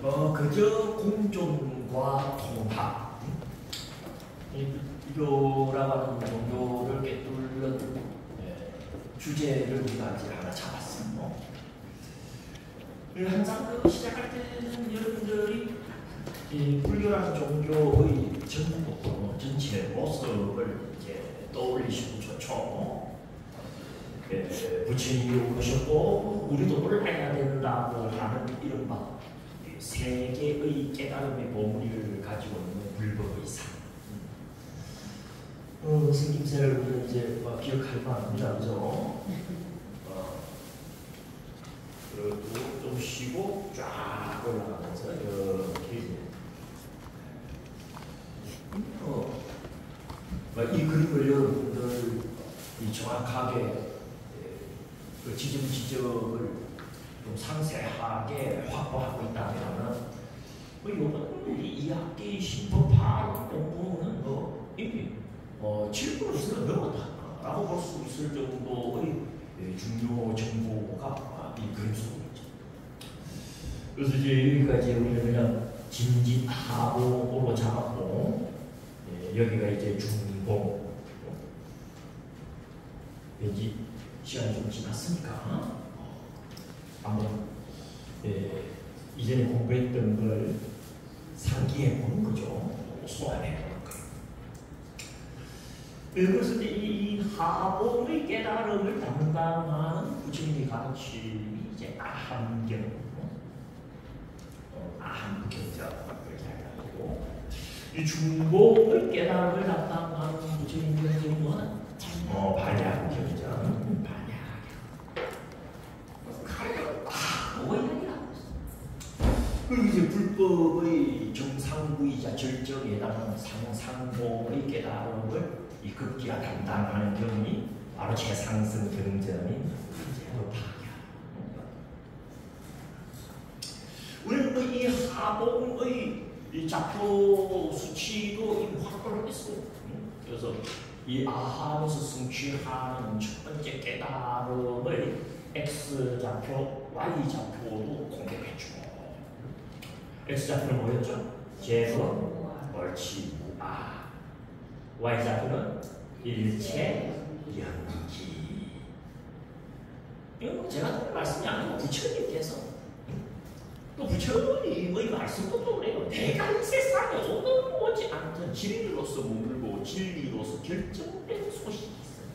그저 공존과 통합, 이거라고 하는 종교를 꿰뚫는 주제를 우리가 이제 하나 잡았어요. 항상 그 시작할 때는 여러분들이 이 불교라는 종교의 전체 모습을 이제 떠올리시면 좋죠. 부처님이 오셨고 우리도 올라야 된다고 하는 이른바 세계의 깨달음의 보물을 가지고 있는 불법의 산. 생김새를 우리는 이제 기억할 만합니다, 그죠? 그리고 좀 쉬고 쫙 올라가면서 이렇게 이제 이 그림을 여러분들이 정확하게 그 지점을 좀 상세하게 확보하고 있다면 이번 이 학기 신법파 공부는 이미 7%를 넘었다라고 볼 수 있을 정도의 중요 정보가 이 그림 속에 있죠. 그래서 이제 여기까지 우리는 그냥 진지하고로 잡았고, 여기가 이제 중공. 왠지 시간이 좀 지났으니까 한번 이전에 공부했던 걸 상기해 보는 거죠. 소환해 보는 거예요. 그래서 이 하봉의 깨달음을 담당하는 부처님의 가르침이 이제 아함경, 아함경자라고 이야기하고, 이 중공의 깨달음을 담당하는 부처님의 경우는 반야경자, 그리고 이제 불법의 정상부이자 절정에 해당하는 상상공의 깨달음을 이 극기가 담당하는 경이 바로 최상승 경전인 파야. 우리는 이 하봉의 이 좌표 수치도 확보를 했어요. 그래서 이 아함에서 성취하는 첫 번째 깨달음을 X 좌표, Y 좌표도 공개를 해주고, X 좌표는 뭐였죠? 제거, 옳지, 무아. Y 좌표는 일체, 연기. 이건 제가 말씀이 아니고 부처님께서, 또 부처님의 말씀도 또 그래요. 내가 이 세상에 얻어오지 않던 진리로서 머물고 진리로서 결정된 소식이 있어요.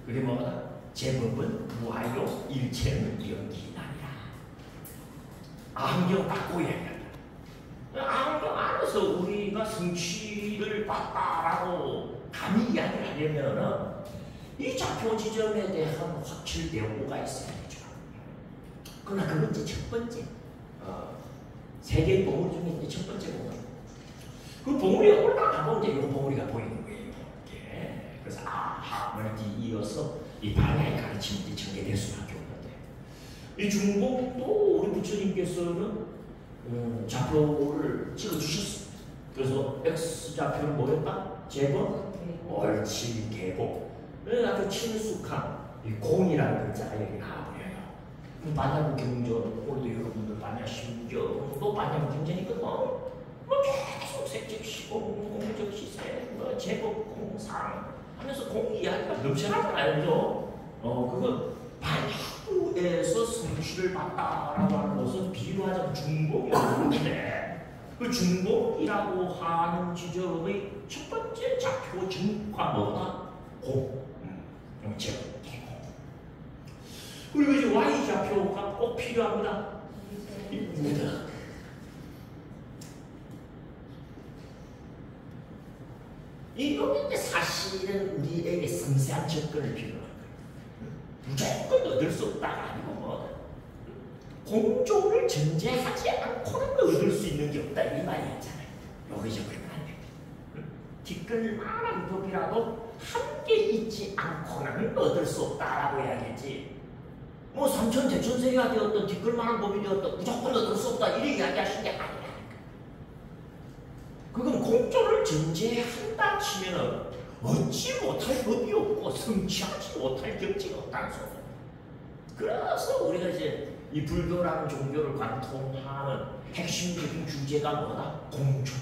그게 뭐다? 제법은 무아요, 일체는 연기나니라. 아함경 닦고 이야기한다. 아함경 안에서 우리가 성취를 봤다라고 감히 이야기를 하려면은 이 좌표 지점에 대한 확실대오가 있어야 되죠. 그러나 그건 이제 첫 번째. 세계의 보물 중에 이제 첫 번째 보물. 그 보물이 올라가면 이제 이 보물이가 보이는 거예요. 이렇게. 그래서 아함을 이어서 이 반야의 가르침이 전개될 수밖에 없는데, 이 중공도 우리 부처님께서는 좌표를 찍어주셨습니다. 그래서 X 좌표는 뭐였다? 제법, 옳지, 계곡. 아주 친숙한 이 공이라는 글자가 여기 나와버려요. 반야부 경전, 오늘도 여러분들 반야 심경도 반야부 경전이거든. 계속 색적시공, 공적시세, 제법, 공상 하면서 공 이야기가 넘쳐나잖아요, 그죠? 그건 반야부에서 성취를 받다라고 하는 것은 비유하자면 중공이었는데, 그 중공이라고 하는 지점의 첫 번째 좌표 증과 뭐다? 공. 제법. 그리고 이제 Y 좌표가 꼭 필요합니다. 무덕. 이거는 사실은 우리에게 섬세한 접근을 필요한 거예요. 무조건 얻을 수 없다가 아니고 뭐 공조를 전제하지 않고는 얻을 수 있는 게 없다 이 말이었잖아요. 여기서 그러면 안 됩니다. 티끌만한 법이라도 함께 있지 않고는 얻을 수 없다라고 해야겠지. 뭐 삼천 대천세계가 되었던 티끌만한 법이 되었던 무조건 얻을 수 없다 이렇게 이야기하시는 게 아니라니까. 그건 공조를 전제한다 치면은 얻지 못할 법이 없고 성취하지 못할 경지가 없다는 소리예요. 그래서 우리가 이제 이 불교라는 종교를 관통하는 핵심적인 주제가 뭐다? 공존.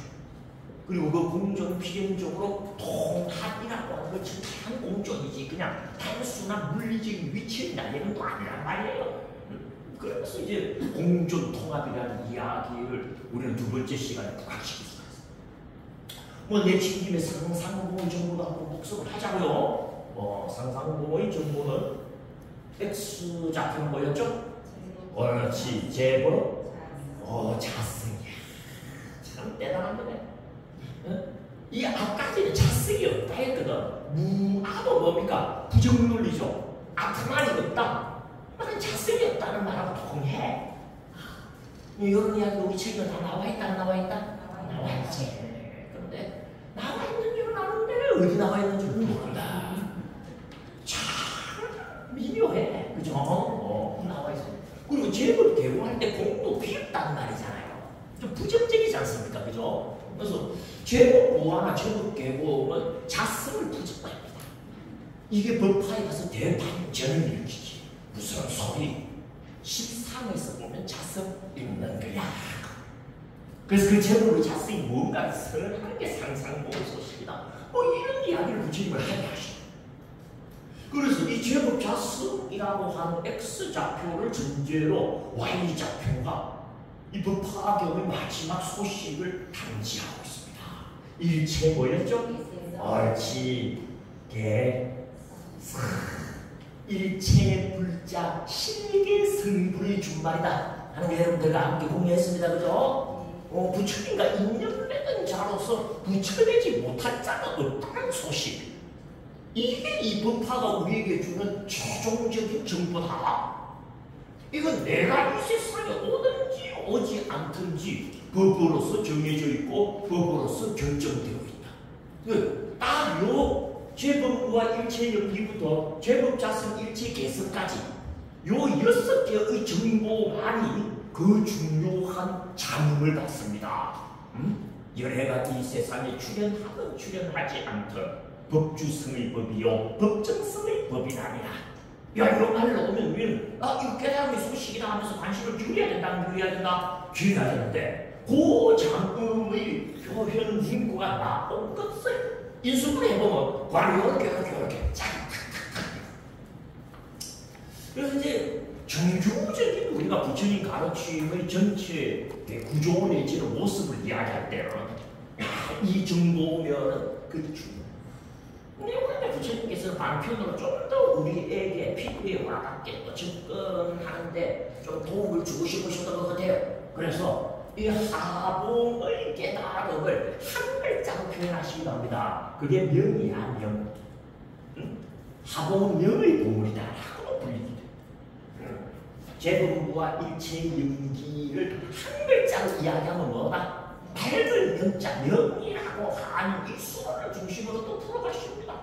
그리고 그 공존 필연적으로 통합이라고 하는 건 정확한 공존이지 그냥 단순한 물리적인 위치를 날리는 거 아니란 말이에요. 그래서 이제 공존 통합이라는 이야기를 우리는 두 번째 시간에 부각시킬 수가 있어요. 뭐 내친 김에 상상공의 정보도 한번 복습을 하자고요. 상상공의 정보는 X좌표는 뭐였죠? 옳지, 제곱, 자승이야. 참 대단한 거네. 이 앞까지는 자승이 없다 했거든. 무아도 뭡니까? 부정 논리죠. 앞만이 없다. 나는 자승이 없다는 말하고 동해. 이런 이야기 우리 책에 다 나와 있다, 안 나와 있다? 나와 있지. 그런데 나와 있는 줄은 아는데 어디 나와 있는 줄은 모른다. 참 미묘해. 그죠? 나와 있어. 그리고 제법 개공할 때 공도 비었다는 말이잖아요. 좀 부정적이지 않습니까? 그죠? 그래서 제법 무화나 제법 개공은 자승을 부정합니다. 이게 법파에 가서 대반전을 일으키지. 무슨 소리? 십상에서 보면 자승 있는 거야. 그래서 그 제목으로 자승이 뭔가 선한 게 상상공의 소식이다. 이런 이야기를 부처님을 하게 하시죠. 그래서 이 제법 자승이라고 하는 X좌표를 전제로 Y좌표가 이 법화경의 마지막 소식을 담지하고 있습니다. 일체 뭐였죠? 옳지, 개, 일체의 불자, 실계 성불의 준말이다 하는 게 여러분들과 함께 공유했습니다. 그죠? 부처님과 인연 맺은 자로서 부처되지 못할 자가 없다는 소식. 이게 이 법화가 우리에게 주는 최종적인 정보다. 이건 내가 이 세상에 오든지 오지 않든지 법으로서 정해져 있고 법으로서 결정되어 있다. 딱 제법과 일체 연기부터 제법자승 일체 개성까지 요 6개의 정보만이 그 중요한 자문을 받습니다. 열애가 이 세상에 출현하든 출현하지 않든 법주성의 법이요 법정성의 법이라니라. 이런 말을 넣으면 우리는 이거 깨달음의 소식이다 하면서 관심을 기울여야 된다, 안 기울여야 된다? 기울여야 되는데 그 장음의 표현 문구가 나온 것을 인수분해 해보면 바로 이렇게 그래서 이제 정규적인 우리가 부처님 가르침의 전체 구조 내지는 모습을 이야기할 때는 이 정도면은 그렇죠. 근데 부처님께서는 반편으로 좀 더 우리에게 피부에 와닿게 접근하는데 좀 도움을 주고 싶으셨던 것 같아요. 그래서 이 하봉의 깨달음을 한 글자로 표현하시기도 합니다. 그게 명이야, 명. 하봉은 명의 보물이다 라고 불리기도 해요. 제법부와 일체의 연기를 한 글자로 이야기하면 뭐다? 밝은 명자, 명이라고 하는 이 수어를 중심으로 또 풀어가십니다.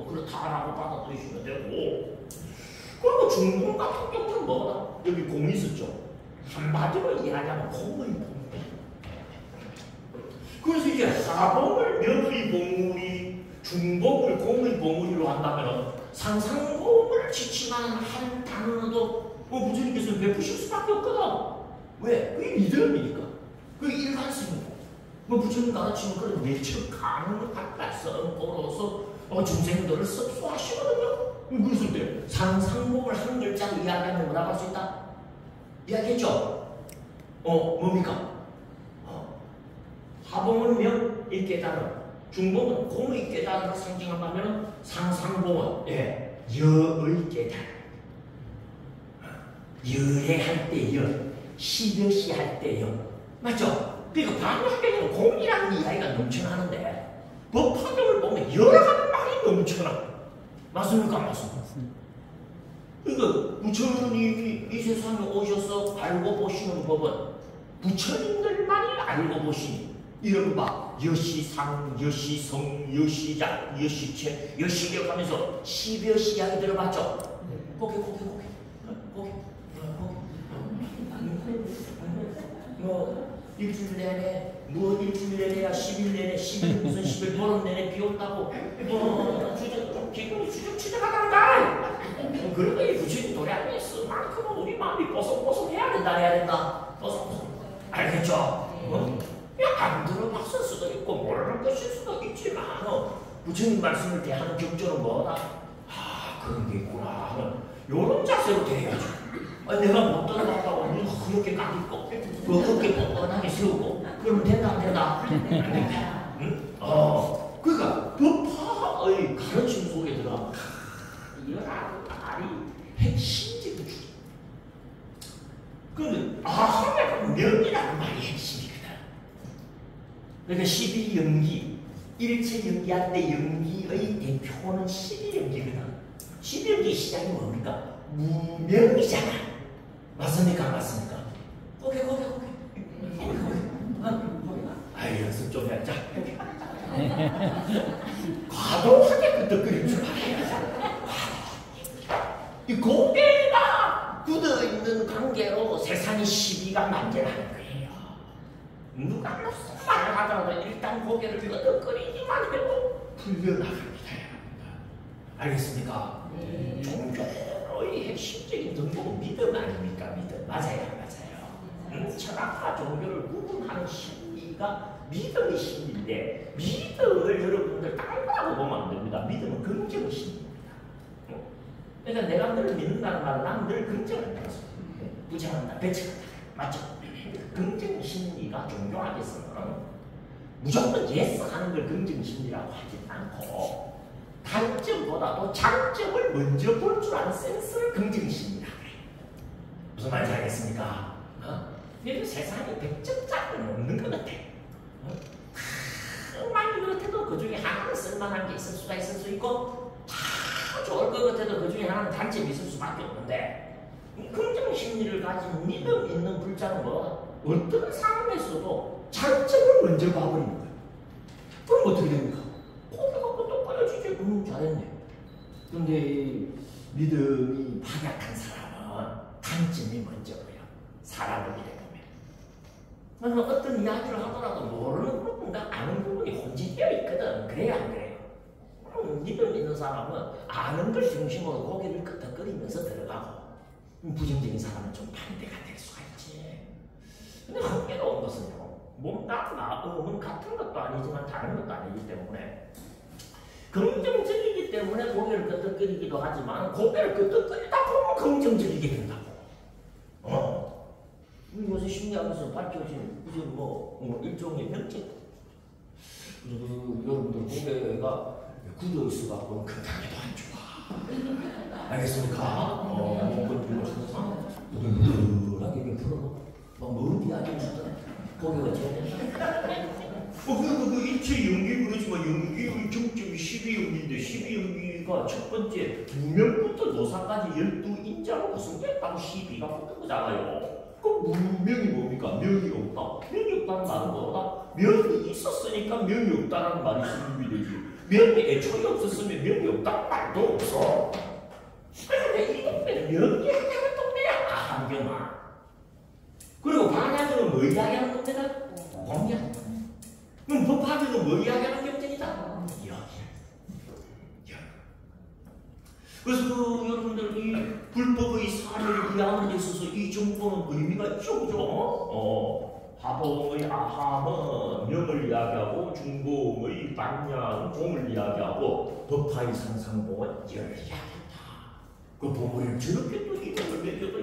그렇다라고 받아들이시면 되고, 그리고 중공 같은 경우는 뭐다? 여기 공이 있었죠. 한마디로 이야기하면 공의 봉물. 그래서 이제 하봉을 명의 봉물이, 중봉을 공의 봉물이로 한다면 상상공을 지칭하는 한 단어도 부처님께서 베푸실 수밖에 없거든. 왜? 그게 믿음이니까. 그게 일관성이고. 부처님 가르치는 그런 내적 가능한 말씀으로서 중생들을 섭수하시거든요. 그랬을 때 상상공을 한 글자로 이야기하면 뭐라고 할 수 있다? 이야기했죠? 뭡니까? 하봉은 명의 깨달음, 중봉은 공의 깨달음을 상징한다면 상상공은 여의 깨달음. 열애할 때 여, 시벼시 할 때 여. 맞죠? 그러니까 반야경에는 공이라는 이야기가 넘쳐나는데 법화경을 보면 여러 가지 말이 넘쳐나. 맞습니까? 맞습니까? 그러니까 부처님이 이 세상에 오셔서 알고 보시는 법은 부처님들만이 알고 보시니 이른바 여시상, 여시성, 여시작, 여시체, 여시력 하면서 시벼시 이야기 들어봤죠? 고개 일주일 내내 일주일 내내야 10일 내내 10일 무슨 10일 보름 내내 비 온다고 기분이 추적추적하다는가 그러니까 이 부처님 노래 안 했어. 만큼은 우리 마음이 뽀송뽀송해야 된다, 해야 된다. 뽀송뽀송. 알겠죠? 안 들어봤을 수도 있고 모르는 것일 수도 있지만 부처님 말씀을 대하는 경전은 뭐다? 아, 그런 게 있구나 하는 요런 자세로 대해야죠. 내가 못 들어봤다고 그렇게 까짓고 그렇게 뻔뻔하게 세우고 그러면 된다 안 된다? 안 된다. 응? 그러니까 법화의 가르침 속에 들어가 이런 말이 핵심적인 주제. 그런데 명이라는 말이 핵심이거든. 그러니까 12연기, 일체연기한데 연기의 대표는 12연기거든. 12연기 시작이 뭡니까? 무명이잖아. 맞습니까? 안 맞습니까? 오케이. 아이, 연습 좀 해자. 과도하게 끄덕거릴 줄 알아야 이 고개가 굳어있는 관계로 세상이 시비가 만져나는 거예요. 누가 무슨 말을 하더라도 일단 고개를 끄덕거리기만 해도 풀려나갑니다. 알겠습니까? 종교의 핵심적인 덕목은 믿음 아닙니까? 믿음. 맞아요, 안 맞아요? 철학과 종교를 구분하는 심리가 믿음의 심리인데 믿음을 여러분들 다른 거라고 보면 안 됩니다. 믿음은 긍정의 심리입니다. 그러니까 내가 너를 믿는다는 말은 나는 늘 긍정한다는 소리예요. 부정한다, 배척한다. 맞죠? 긍정 심리가 종교 안에서는 무조건 예스 하는 걸 긍정 심리라고 하지 않고 단점보다도 장점을 먼저 볼 줄 아는 센스를 긍정 심리라고 해요. 무슨 말인지 알겠습니까? 그래도 세상에 100점짜리는 없는 것 같아. 많이 그렇대도 그 중에 하나는 쓸만한 게 있을 수가 있을 수 있고 다 좋을 것 같아도 그 중에 하나는 단점이 있을 수밖에 없는데 긍정 심리를 가진 믿음 있는 불자는 뭐 어떤 상황에서도 장점을 먼저 봐버리는 거예요. 그럼 어떻게 됩니까? 고개 갖고 또 꺼려지지. 잘했네. 근데 믿음이 박약한 사람은 단점이 먼저 보여. 사람을 믿어보면. 어떤 이야기를 하더라도 모르는 부분과 아는 부분이 혼재되어 있거든. 그래요, 안 그래요? 믿음 있는 사람은 아는 걸 중심으로 고개를 끄덕거리면서 들어가고 부정적인 사람은 좀 반대가 될 수가 있지. 근데 흥미로운 것은요. 몸과 마음은 같은 것도 아니지만 다른 것도 아니기 때문에 긍정적이기 때문에 고개를 끄덕거리기도 하지만 고개를 끄덕거리다 보면 긍정적이게 된다고. 요새 심리학에서 밝혀진 무슨 일종의 명제. 여러분들 고개가 굳어 있어갖고 건강에도 안 좋아. 알겠습니까? 부들부들하게 풀어놓고 어디 아니면 고개가 져야 그 일체 연기 그러지만 연기의 정점이 12연기인데 12연기가 첫 번째 무명부터 노사까지 12인자로 구성됐다고 12가 붙은 거잖아요. 그럼 무명이 뭡니까? 명이 없다. 명이 없다는 말은 뭐다? 명이 있었으니까 명이 없다는 말이 수립이 되지. 명이 애초에 없었으면 명이 없다는 말도 없어. 그런데 이 동네는 명이 하나는 동네야. 한경아. 그리고 반야들은 뭐 이야기하는 동네다? 공양. 그럼 법화들은 뭐 이야기하는 경전이다? 그래서 여러분들 이 불법의 사례를 이해하는 데 있어서 이 정보는 의미가 있죠, 그죠? 화봉의 아함은 명을 이야기하고 중봉의 반양, 봉을 이야기하고 법화의 상상봉은 열을 이야기한다. 그 봉을 저렇게 또 이름을 매겨도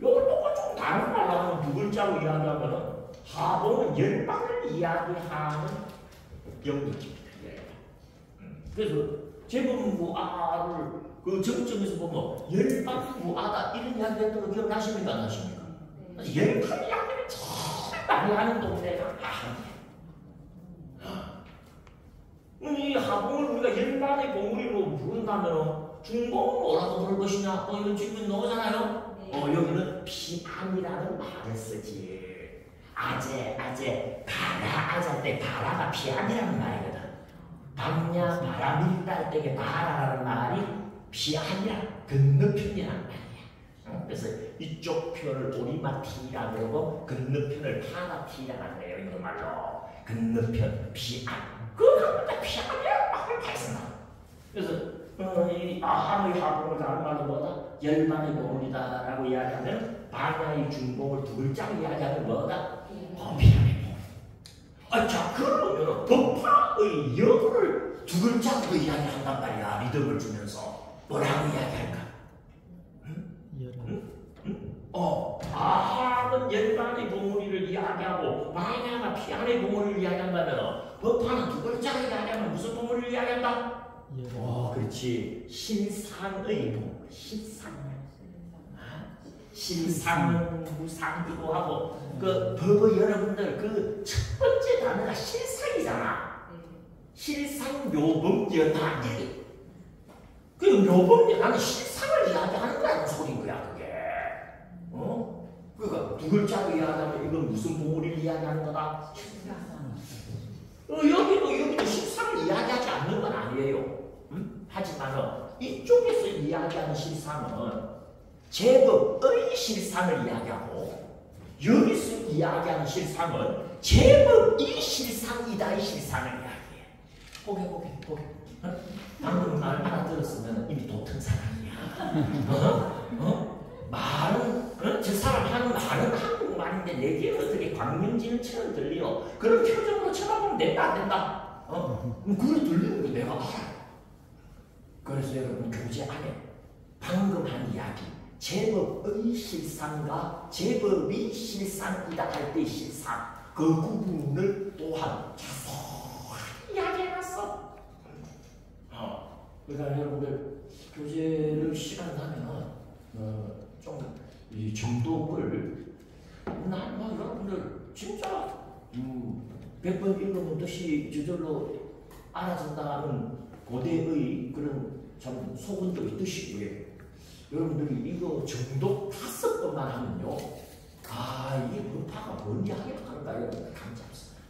요것도 좀 다른 말로 하면 두 글자로 이야기하면은 하봉은 열방을 이야기하는 영역입니다. 그래서 제법무아를 그 정점에서 보면 열방무아다 이런 이야기 했던 거 기억나십니까? 안 나십니까? 열방 이야기를 제일 많이 하는 동네가 이 하봉을 우리가 열방의 봉우리로 부른다면 중봉은 뭐라고 부를 것이냐? 이런 질문이 나오잖아요. 여기는 피안이라는 말을 쓰지. 아재, 바라, 아재 때 바라가 피안이라는 말이거든. 밤야, 바람이 딸 때에 바라라는 말이 피안이라, 건너편이라는 말이야. 그래서 이쪽 편을 오리마티라 그러고 건너편을 파나티라는 거예요. 이거 말로. 건너편, 피안. 그거 갖다 피안이라는 말을 발생한다. 그래서 이 아함의 화봉을 다른 말로 뭐다? 열반의 봉이다라고 이야기하면 반야의 중봉을 두 글자로 이야기하면 뭐다? 범피안의 봉. 자 그러면 법화의 역을 두 글자로 이야기한단 말이야. 리듬을 주면서 뭐라고 이야기할까? 아함은 열반의 봉우리를 이야기하고 반야가 피안의 봉우리를 이야기한다면 법화는 두 글자로 이야기하면 무슨 봉우리를 이야기한다? 그렇지. 신상의 봉. 신상은 무상이고 하고 그 법의 여러분들 그 첫 번째 단어가 실상이잖아. 실상묘범연하. 그 묘범연하는 실상을 이야기하는 거라는 소린 거야 그게. 그러니까 두 글자로 이야기하면 이건 무슨 봉우리를 이야기하는 거다? 여기도 실상을 이야기하지 않는 건 아니에요. 하지만 이쪽에서 이야기하는 실상은 제법의 실상을 이야기하고 여기서 이야기하는 실상은 제법이 실상이다의 실상을 이야기해. 보게. 방금 말 알아들었으면 이미 도튼 사람이야. 말은 저 사람 하는 말은 한국말인데 내게 어떻게 광명진처럼 들려. 그런 표정으로 쳐다보면 된다 안 된다? 그래 들리는 거 내가 알아. 그래서 여러분 교재 안에 방금 한 이야기 제법의 실상과 제법이 실상이다 할 때의 실상 그 구분을 또한 자세히 이야기해놨어. 그러니까 여러분들 교재를 시간 나면 좀 이 정독을 여러분들 진짜 100번 읽으면 뜻이 저절로 알아진다는 고대의 그런 참 소근적인 뜻이고요. 여러분들이 이거 정독 5번만 하면요. 이게 법화가 뭔지 하겠다는가 여러분들 감지 않습니다.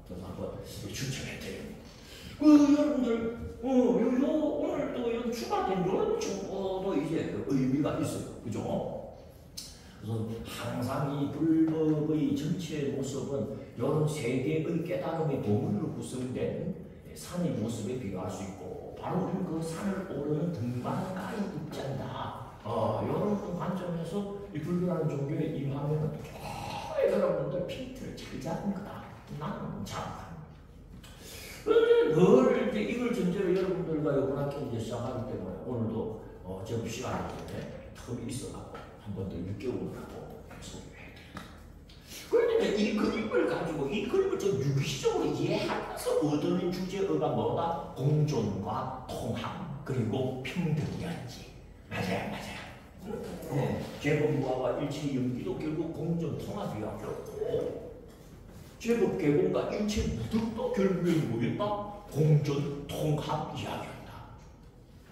그래서 한번 추천해드려요. 여러분들 오늘 또 추가된 이런 정보도 이제 의미가 있어요. 그죠? 그래서 항상 이 불법의 전체 모습은 이런 세 개의 깨달음의 보물로 구성된 산의 모습에 비교할 수 있고 바로 우리는 그 산을 오르는 등반가의 입장이다. 이런 관점에서 이 불교라는 종교에 임하면 여러분들 핀트를 잘 잡은 거다. 나는 참. 그런데 늘 이제 이걸 전제로 여러분들과 이번 학기 이제 시작하기 때문에 오늘도 제 시간이 때문에 텀이 있어갖고 한 번 더 6개월을 하고 소개해드립니다. 그런데 이 그림을 가지고 이 그림을 좀 유기적으로 이해하면서 얻는 주제어가 뭐다? 공존과 통합 그리고 평등이었지. 맞아요. 제법무화와 일체 연기도 결국 공존 통합 이야기였고 제법 개공과 일체 무득도 결국에 뭐였다? 공존 통합 이야기였다.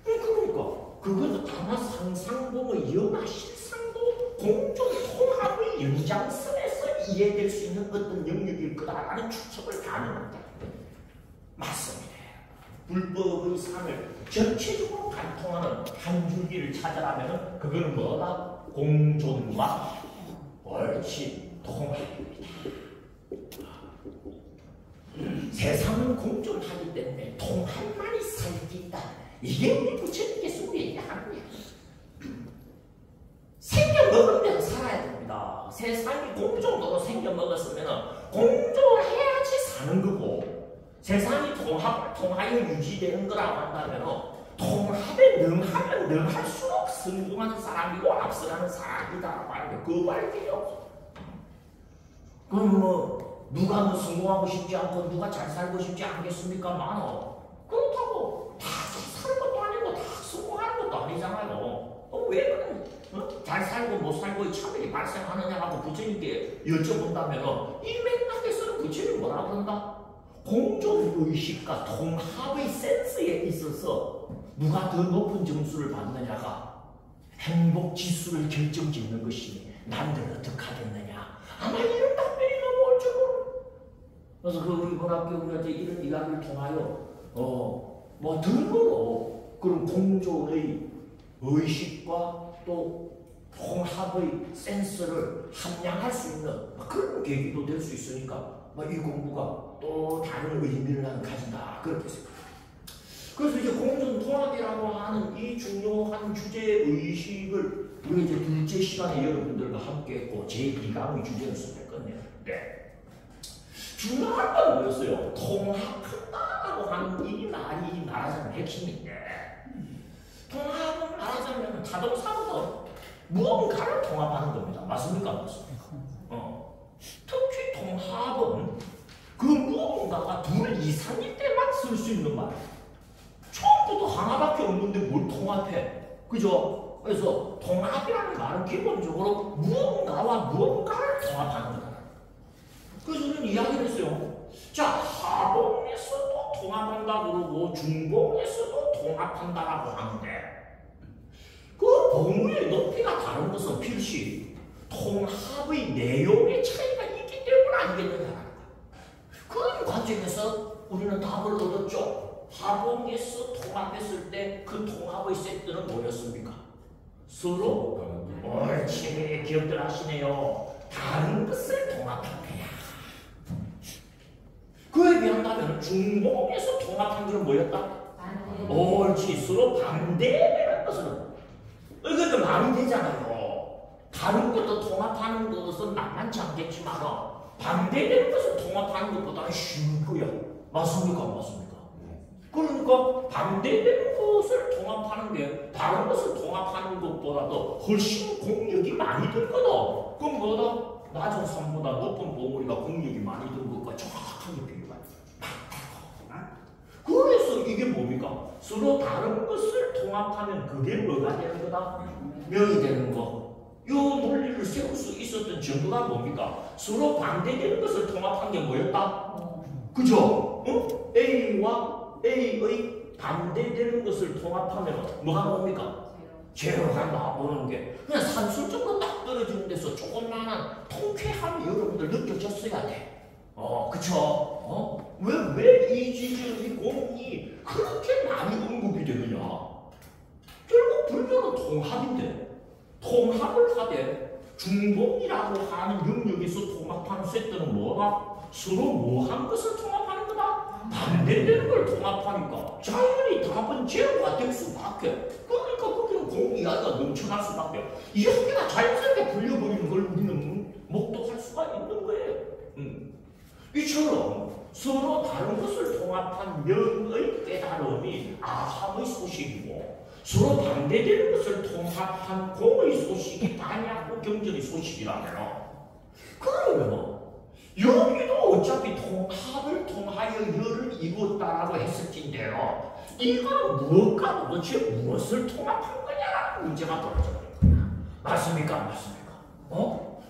그러니까 그것은 단하 상상봉의 영하 실상도 공존 통합의 연장선에서 이해될 수 있는 어떤 영역일 거다라는 추측을 가능합니다. 맞습니다. 불법의 삶을 전체적으로 관통하는 한 줄기를 찾아가면 그거는 뭐다? 공존과 옳지 통합입니다. 세상은 공존하기 때문에 통합만이 살기 있다. 이게 우리 부처님께서 우리에게 하는 거야. 생겨먹으면 살아야 됩니다. 세상이 공존으로 생겨먹었으면 공존해야지 사는 거고 세상이 통하여 유지되는 거라고 한다면 통합에 능하면 능할수록 성공하는 사람이고 앞서가는 사람이다라고 하는 게 그거 할 필요 없어. 그럼 누가 성공하고 싶지 않고 누가 잘 살고 싶지 않겠습니까? 그렇다고 다 사는 것도 아니고 다 성공하는 것도 아니잖아요. 왜 그런 잘 살고 못 살고의 차별이 발생하느냐고 부처님께 여쭤본다면 이 맥락에서는 부처님이 뭐라고 그런다? 공존의식과 통합의 센스에 있어서 누가 더 높은 점수를 받느냐가 행복 지수를 결정짓는 것이니 남들 어떻게 하겠느냐. 아마 이런 답변이 넘어올 줄 모르. 그래서 우리 고등학교 우리가 이런 이야기를 통하여 덜고 그런 공존의 의식과 또 통합의 센스를 함양할 수 있는 그런 계기도 될 수 있으니까 이 공부가 또 다른 의미를 가진다 그렇게 생각합니다. 그래서 이제 공정통합이라고 하는 이 중요한 주제의식을 우리가 이제 둘째 시간에 여러분들과 함께 했고 제2강의 주제였을 때 끝냈는데 중요한 건 뭐였어요? 통합한다라고 하는 이 말이 말하자면 핵심인데 통합은 말하자면 자동사부터 무언가를 통합하는 겁니다. 맞습니까? 맞습니까? 특히 통합은 그 무언가가 둘 이상일 때만 쓸 수 있는 말이에요. 처음부터 하나밖에 없는데 뭘 통합해? 그죠? 그래서 통합이라는 말은 기본적으로 무언가와 무언가를 통합하는 거다. 그래서 우리는 이야기를 했어요. 자, 하봉에서도 통합한다고 그러고 중봉에서도 통합한다라고 하는데 그 봉우의 높이가 다른 것은 필시 통합의 내용의 차이가 있기 때문 아니겠느냐. 그런 관점에서 우리는 답을 얻었죠. 하봉에서 통합했을 때 그 통합의 세트는 뭐였습니까? 서로 옳지 기억들 하시네요. 다른 것을 통합한 거야. 그에 비한다면 중봉에서 통합한 것은 뭐였다? 옳지 서로 반대되는 것은 그러니까 말이 되잖아요. 다른 것도 통합하는 것은 만만치 않겠지만 반대되는 것을 통합하는 것보다는 쉬운 거야. 맞습니까? 맞습니까? 그러니까 반대되는 것을 통합하는 게 다른 것을 통합하는 것보다도 훨씬 공력이 많이 들거든. 그럼 뭐다? 낮은 산보다 높은 봉우리가 공력이 많이 든 것과 정확하게 비교가 맞다고. 그래서 이게 뭡니까? 서로 다른 것을 통합하면 그게 뭐가 되는 거다? 명이 되는 거. 이 논리를 세울 수 있었던 증거가 뭡니까? 서로 반대되는 것을 통합한 게 뭐였다? 그죠? A와 A의 반대되는 것을 통합하면 뭐가 뭡니까? 제로가 나오는 게 그냥 산술적으로 딱 떨어지는 데서 조금만한 통쾌함이 여러분들 느껴졌어야 돼. 그쵸? 왜 이 지점이 공이 그렇게 많이 언급이 되느냐? 결국 불교는 통합인데 통합을 하되 중봉이라고 하는 영역에서 통합하는 세트는 뭐다? 서로 뭐한 것을 통합하는 거다? 반대되는 걸 통합하니까 자연히 답은 제로가 될 수밖에. 그러니까 거기는 공 이야기가 넘쳐날 수밖에. 이야기가 자연스럽게 불려버리는 걸 우리는 목도할 수가 있는 거예요. 이처럼 서로 다른 것을 통합한 명의 깨달음이 아함의 소식이고 서로 반대되는 것을 통합한 공의 소식이 반야고 경전의 소식이라면 그러면 여기도 어차피 통합을 통하여 열을 이뤘다라고 했을진데요. 이거는 무엇과 도대체 무엇을 통합한 거냐라는 문제가 떨어져 버린 거야. 맞습니까? 맞습니까?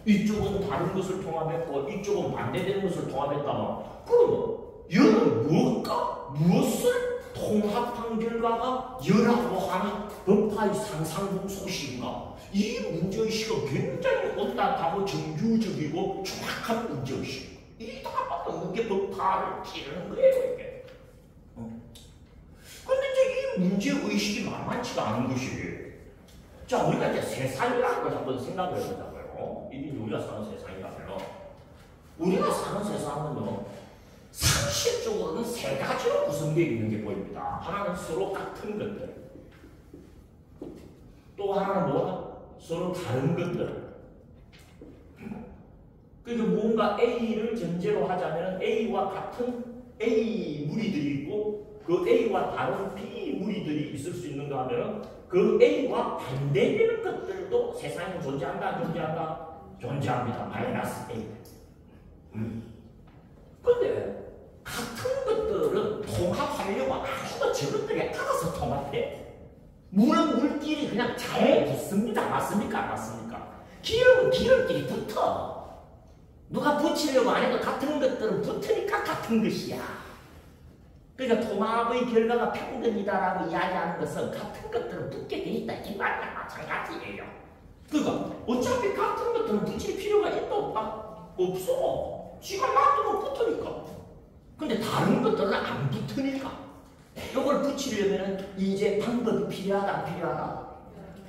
이쪽은 다른 것을 통합했고 이쪽은 반대되는 것을 통합했다면 그러면 열은 무엇과 무엇을 통합한 결과가 열하고 하는 법화의 상상동 소식인가? 이 문제의식은 굉장히 온단하고 정규적이고 정확한 문제의식. 이 답밖에 없는 게 법화를 찌르는 거예요, 이게. 근데 이제 이 문제의식이 만만치가 않은 것이 자, 우리가 이제 세상이라는 걸 한번 생각을 해보자고요. 이게 우리가 사는 세상이라면 우리가 사는 세상은요 상식적으로는 세 가지로 구성되어 있는 게 보입니다. 하나는 서로 같은 것들, 또 하나는 뭐다? 서로 다른 것들. 그러니까 뭔가 A를 전제로 하자면 A와 같은 A 무리들이 있고 그 A와 다른 B 무리들이 있을 수 있는가 하면 그 A와 반대되는 것들도 세상에 존재한다, 안 존재한다? 존재합니다. 마이너스 A. 근데 같은 것들은 통합하려고 아주 저것들이 알아서 통합해. 물은 물끼리 그냥 잘 붙습니다. 맞습니까? 안 맞습니까? 기름은 기름끼리 붙어. 누가 붙이려고 안 해도 같은 것들은 붙으니까 같은 것이야. 그러니까 통합의 결과가 평등이다라고 이야기하는 것은 같은 것들은 붙게 돼 있다. 이 말과 마찬가지예요. 그러니까 어차피 같은 것들은 붙일 필요가 있다 없다? 없어. 지가 놔두면 붙으니까. 근데 다른 것들은 안 붙으니까. 이걸 붙이려면 이제 방법이 필요하다, 안 필요하다?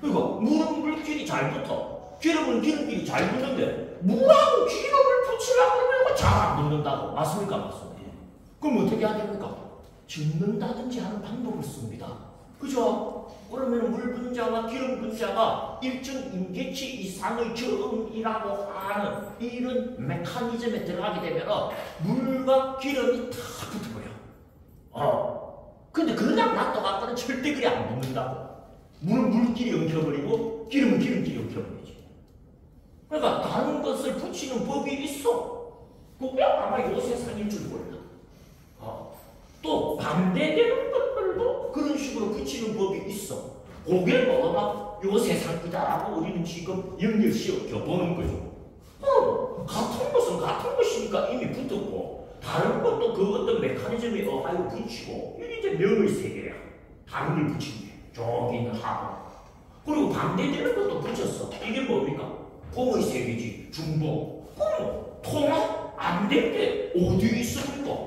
그러니까 물은 물끼리 잘 붙어. 기름은 기름끼리 잘 붙는데 물하고 기름을 붙이려고 그러면 잘 안 붙는다고. 맞습니까? 맞습니까? 그럼 어떻게 해야 됩니까? 적는다든지 하는 방법을 씁니다. 그죠? 그러면 물 분자와 기름 분자가 일정 임계치 이상의 저음이라고 하는 이런 메커니즘에 들어가게 되면 물과 기름이 다 붙어버려. 근데 그냥 놔둬갖고는 절대 그래 안 붙는다고. 물은 물끼리 엉켜버리고 기름은 기름끼리 엉켜버리지. 그러니까 다른 것을 붙이는 법이 있어. 그게 아마 요 세상인 줄 몰라. 또 반대되는 것들도 그런 식으로 붙이는 법이 있어. 그게 뭐가 요 세상이다라고 우리는 지금 연결시켜 보는 거죠. 같은 것은 같은 것이니까 이미 붙었고 다른 것도 그 어떤 메커니즘에 의하여 붙이고 이게 이제 명의 세계야. 다른 걸 붙인 게 저기는 하고 그리고 반대되는 것도 붙였어. 이게 뭡니까? 공의 세계지. 중복. 통합 안 될 게 어디 있습니까?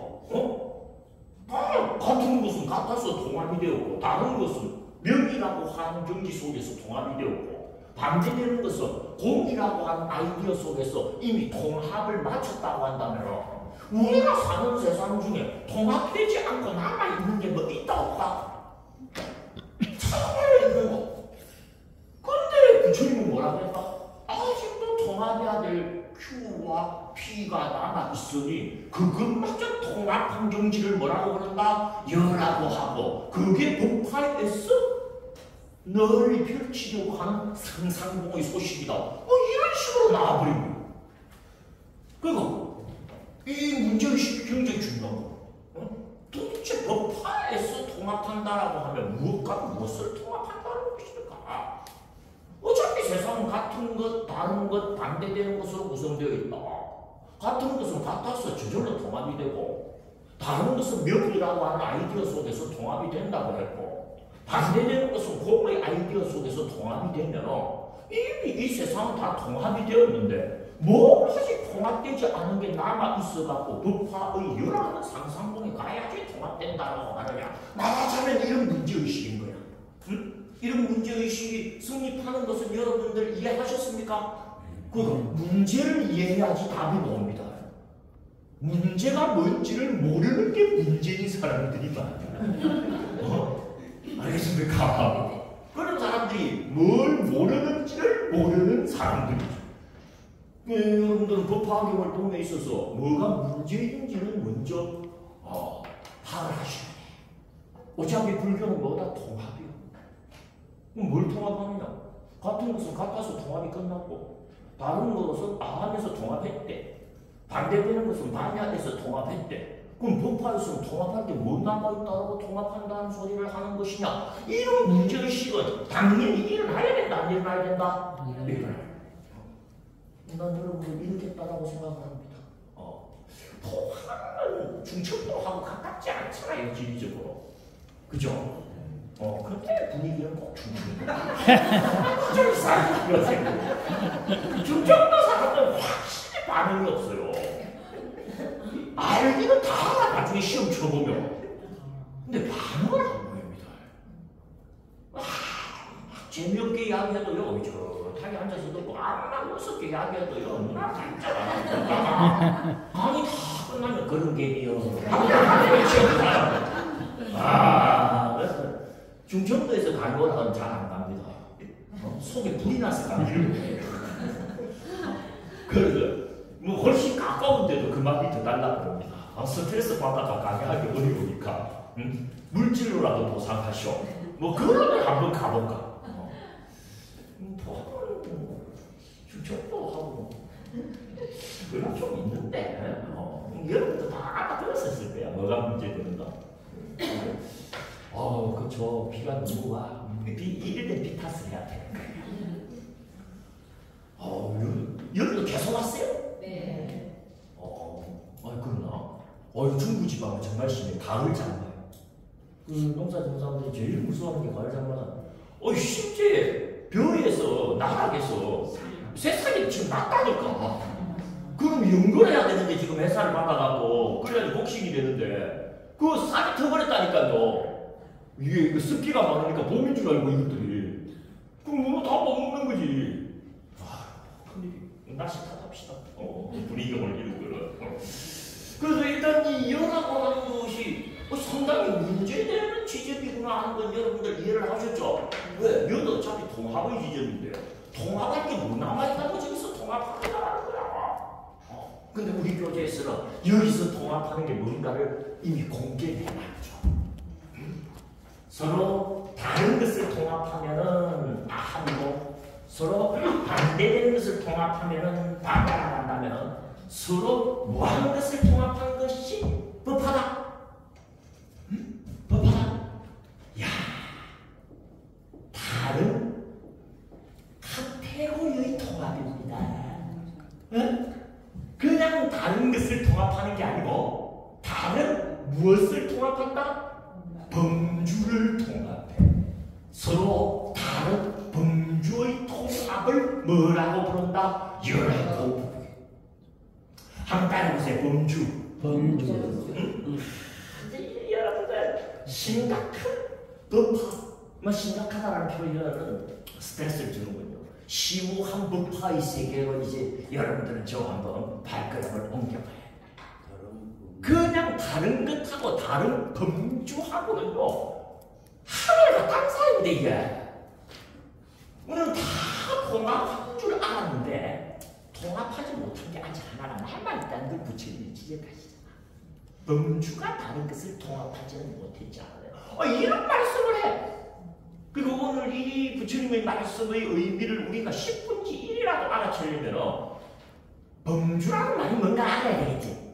같은 것은 같아서 통합이 되었고 다른 것은 명이라고 하는 경지 속에서 통합이 되었고 반대되는 것은 공이라고 하는 아이디어 속에서 이미 통합을 마쳤다고 한다면 우리가 사는 세상 중에 통합되지 않고 남아있는 게 뭐 있다 없다? 참아야 있는 거. 근데 부처님은 뭐라고 했다? 아직도 통합해야 될 Q와 P가 남아있으니 그것마저 통합한 경지를 뭐라고 그런다? 여라고 하고 그게 법화에서 널리 펼치려고 하는 상상공의 소식이다. 이런 식으로 나와버린 거예요. 그러니까 이 문제의식이 굉장히 중요한 거예요. 도대체 법화에서 통합한다라고 하면 무엇과 무엇을 통합한다는 것일까? 어차피 세상은 같은 것, 다른 것, 반대되는 것으로 구성되어 있다. 같은 것은 같아서 저절로 통합이 되고 다른 것은 명이라고 하는 아이디어 속에서 통합이 된다고 했고 반대되는 것은 공의 아이디어 속에서 통합이 되면 이미 이 세상은 다 통합이 되었는데 뭐 아직 통합되지 않은 게 남아있어갖고 법화의 여러 상상공에 가야지 통합된다고 하느냐. 말하자면 이런 문제의식인 거야. 이런 문제의식이 성립하는 것은 여러분들 이해하셨습니까? 그러니까 문제를 이해해야지 답이 나옵니다. 문제가 뭔지를 모르는 게 문제인 사람들이 많아요. 알겠습니까? 그런 사람들이 뭘 모르는지를 모르는 사람들이죠. 여러분들은 법화학의 활동에 있어서 뭐가 문제인지는 먼저 파악을 하셔야 돼. 어차피 불교는 뭐다? 통합이요. 그럼 뭘 통합하느냐? 같은 것은 같아서 통합이 끝났고 다른 것은 아함에서 통합했대. 반대되는 것은 반야에서 통합했대. 그럼 법화에서는 통합할 때 뭐 남아있다고 통합한다는 소리를 하는 것이냐? 이런 문제의식은 당연히 일어나야 된다. 안 일어나야 된다? 일어나야. 난 여러분들 이렇겠다라고 생각합니다. 통합은 중첩도하고 가깝지 않잖아요, 지리적으로. 그죠? 그때 분위기는 꼭 중첩도. 좀 이상하게 생각해요. 중첩도 사람들은 확실히 반응이 없어요. 알기는 다 알아, 나중에 시험 쳐보면. 근데 반응을 안 보입니다. 재미없게 이야기해도요, 저타게 앉아서 듣고 아무나 무섭게 이야기해도요, 나 진짜 강의 다 끝나면 그런 게임이요. 그래서 중청도에서 강의를 하면 잘 안 갑니다. 속에 불이 나서 강의를 해요. 그래서 뭐 훨씬 가까운데도 그 말이 더 달라 그럽니다. 스트레스 받다가 강의하기 어려우니까 물질로라도 보상하시오. 뭐 그러면 한번 가볼까. 중첩도 하고 그런 좀 있는데 여러분도 다 알아들었을 거야. 뭐가 문제되는가. 그쵸. 비가 너무 와. 이럴 때 비 탓을 해야 되는 거야. 여기도 계속 왔어요? 네. 그러나? 중부지방은 정말 심해. 가을 장마요. 그 농사짓는 제일 무서워하는 게 가을 장마다. 실제 벼에서 나락에서 새싹이 지금 났다니까. 그럼 연거해야 되는데 지금 햇살을 받아갖고 그래야지 복싱이 되는데 그 싹이 터버렸다니까요. 이게 습기가 많으니까 봄인 줄 알고 이것들이. 그럼 뭐 다 못 먹는 거지. 근데 날씨 탓합시다. 분위기가 올리고 그래서 일단 이 연하고 하는 것이 상당히 지점이구나 하는 건 여러분들 이해를 하셨죠? 왜? 이것도 어차피 통합의 지점인데요. 통합할 게 뭐 남아있다고 저기서 통합하겠다는 거야. 근데 우리 교재에서는 여기서 통합하는 게 뭔가를 이미 공개해놨죠. 서로 다른 것을 통합하면은 한이고, 서로 반대되는 것을 통합하면은 반대가 난다면 서로 무한 것을 통합하는 것이 법하다. 법하다. 야, 다른 카테고리의 통합입니다. 응? 그냥 다른 것을 통합하는 게 아니고 다른 무엇을 통합한다? 범주를 통합해. 서로 다른 범주의 통합을 뭐라고 부른다? 연합. 한번 따라해보세요. 범주. 여러분들 심각한 법화. 뭐 심각하다라는 표현은 스트레스를 주는군요. 심오한 법화의 세계로 이제 여러분들은 저 한번 발걸음을 옮겨봐요. 그냥 다른 것하고 다른 범주하고는요 하늘과 땅 사이인데 이게 우리는 다 통합한 줄 알았는데 통합하지 못한 게 아직 하나가 남아있다는 걸 부처님이 지적하시잖아. 범주가 다른 것을 통합하지는 못했잖아요. 이런 말씀을 해. 그리고 오늘 이 부처님의 말씀의 의미를 우리가 10분지 1이라도 알아채려면 범주라는 말이 뭔가 알아야 되겠지.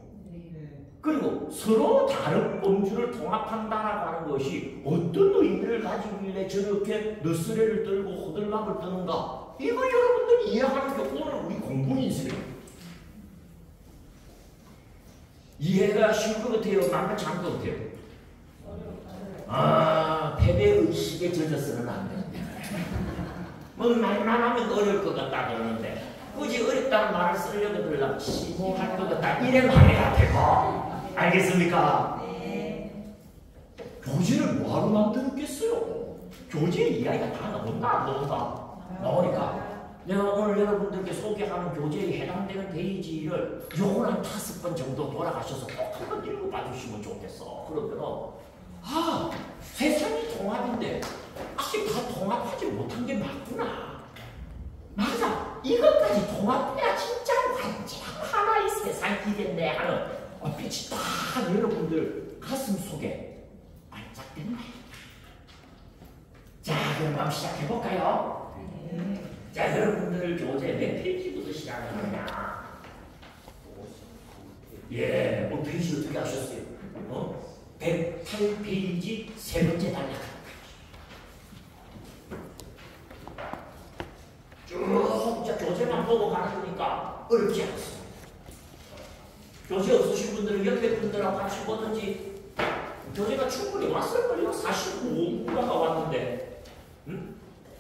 그리고 서로 다른 범주를 통합한다라고 하는 것이 어떤 의미를 가지길래 저렇게 너스레를 떨고 호들갑을 떠는가? 이거 여러분들이 이해하는 게 오늘 우리 공부 인생이에요. 이해가 쉬울 것 같아요? 만만치 않을 것 같아요? 패배의식에 젖어서는 안 돼. 뭐 말만 하면 어려울 것 같다 그러는데 굳이 어렵다는 말을 쓰려고 들려면 심오할 것 같다 이래 말해야 되고. 알겠습니까? 네. 교재를 뭐하러 만들었겠어요? 교재 이야기가 다 나오니까 내가 오늘 여러분들께 소개하는 교재에 해당되는 페이지를 요건 한 5번 정도 돌아가셔서 꼭 한번 읽어봐 주시면 좋겠어. 그러면 세상이 통합인데 아직 다 통합하지 못한 게 맞구나. 맞아. 이것까지 통합해야 진짜 완전 하나의 세상이겠네 하는 빛이 딱 여러분들 가슴 속에 반짝된 거예요. 자, 그럼 한번 시작해볼까요? 자, 여러분들 교재 몇 페이지부터 시작하느냐? 예, 뭐 페이지 어떻게 하셨어요? 108페이지 세 번째 단락. 쭉 교재만 보고 가는 거니까 어렵지 않습니다. 교재 없으신 분들은 옆에 분들하고 같이 보든지 교재가 충분히 왔을걸요? 45부가 왔는데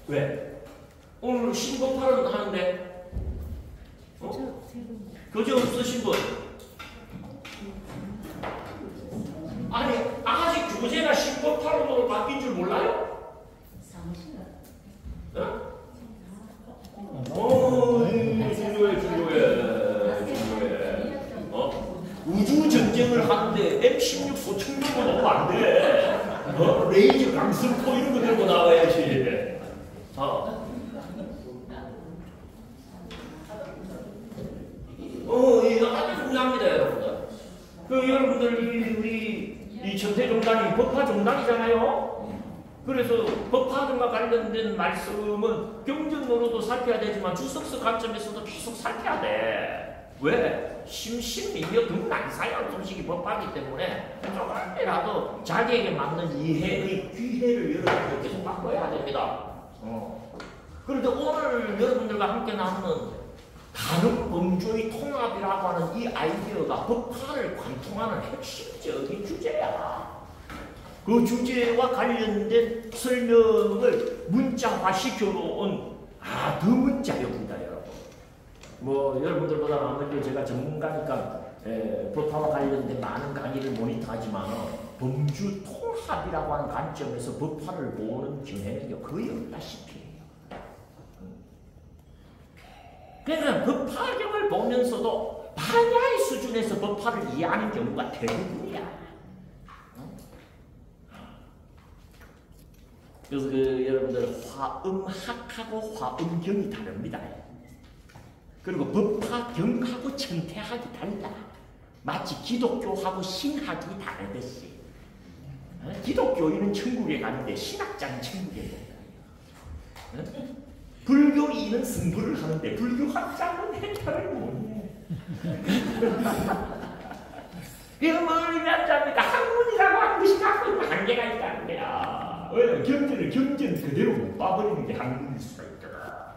왜? 오늘 신고팔은 하는데 교재 없으신 분 아니 아직 교재가 신고팔로 바뀐 줄 몰라요? 중요해. 우주 전쟁을 하는데 M16 소총 들고 나오면 안 돼. 레이저 강성포 이런 거 들고 나와야지. 이거 아주 중요합니다, 여러분들. 여러분들 우리 이 전태종단이 법화종단이잖아요. 그래서 법화들과 관련된 말씀은 경전으로도 살펴야 되지만 주석서 관점에서도 계속 살펴야 돼. 왜? 심신미며 등난사양 음식이 법하기 때문에 조금이라도 자기에게 맞는 이해의 기회를 여러분들 계속 바꿔야 됩니다. 그런데 오늘 여러분들과 함께 나누는 다른 범주의 통합이라고 하는 이 아이디어가 법화를 관통하는 핵심적인 주제야. 그 주제와 관련된 설명을 문자화 시켜놓은 드문자료입니다, 여러분. 뭐 여러분들보다 아무래도 제가 전문가니까 법화와 관련된 많은 강의를 모니터하지만 범주 통합이라고 하는 관점에서 법화를 보는 경향이 거의 없다시피 해요. 그러니까 법화경을 보면서도 반야의 수준에서 법화를 이해하는 경우가 대부분이야. 그래서 여러분들 화음학하고 화음경이 다릅니다. 그리고 법화경하고 천태학이 달라. 마치 기독교하고 신학이 다르듯이. 기독교인은 천국에 가는데 신학자는 천국에 못 가요. 불교인은 승부를 하는데 불교학자는 해탈을 못해. 그래서 뭘 의미한답니까? 학문이라고 하는 것이 갖고 있는 한계가 있다는 거야. 경전을 경전 그대로 못 봐버리는 게 학문일 수가 있더라.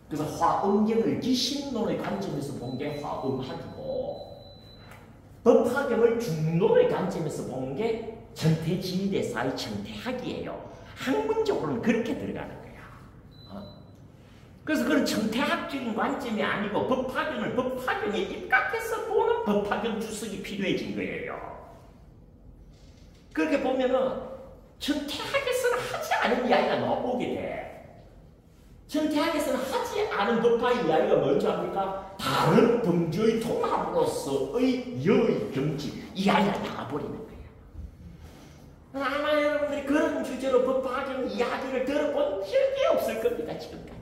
그래서 화음경을 기신론의 관점에서 본 게 화음학이고, 법화경을 중론의 관점에서 본 게 전태지휘대사의 전태학이에요. 학문적으로는 그렇게 들어가는 거야. 그래서 그건 전태학적인 관점이 아니고 법화경에 입각해서 보는 법화경 주석이 필요해진 거예요. 그렇게 보면은 전태학에서는 하지 않은 이야기가 나오게 돼. 전태학에서는 하지 않은 법화 이야기가 뭔지 압니까? 다른 범주의 통합으로서의 여의 경지 이야기가 나와버리는 거예요. 아마 여러분들이 그런 주제로 법화경 이야기를 들어본 적이 없을 겁니다, 지금까지.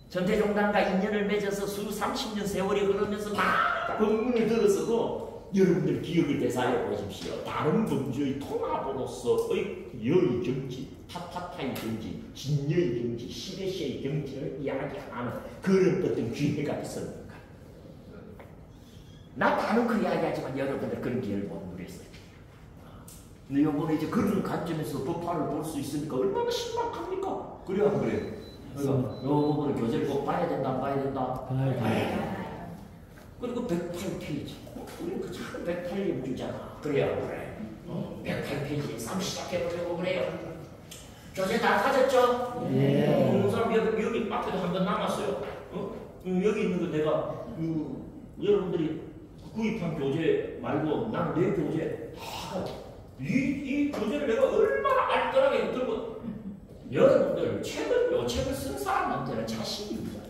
전태종단과 인연을 맺어서 수 30년 세월이 흐르면서 막 법문을 들었어도 여러분들 기억을 되살려 보십시오. 다른 범주의 통합으로서의 여의 경지, 타타타의 경지, 진여의 경지, 시대시의 경지를 이야기하는 그런 어떤 기회가 있었는가. 나는 그 이야기하지만 여러분들 그런 기회를 못 누렸어요. 근데 요번에 이제 그런 관점에서 법화를 볼 수 있으니까 얼마나 신박합니까? 그래요, 안 그래요? 그래서 요 부분을 교재를 꼭 봐야 된다, 안 봐야 된다? 그리고 108페이지. 우리는 그 참 108님 주잖아. 그래요, 그래. 108페이지 쌈 시작해보려고 그래요. 교재 다 가졌죠? 네. 사람 여기 앞에도 한 번 남았어요. 여기 있는 거 내가 여러분들이 구입한 교재 말고 나는 내 교재 다 이 교재를 내가 얼마나 알뜰하게 들고 여러분들 책을 쓴 사람한테는 자신이 있어요.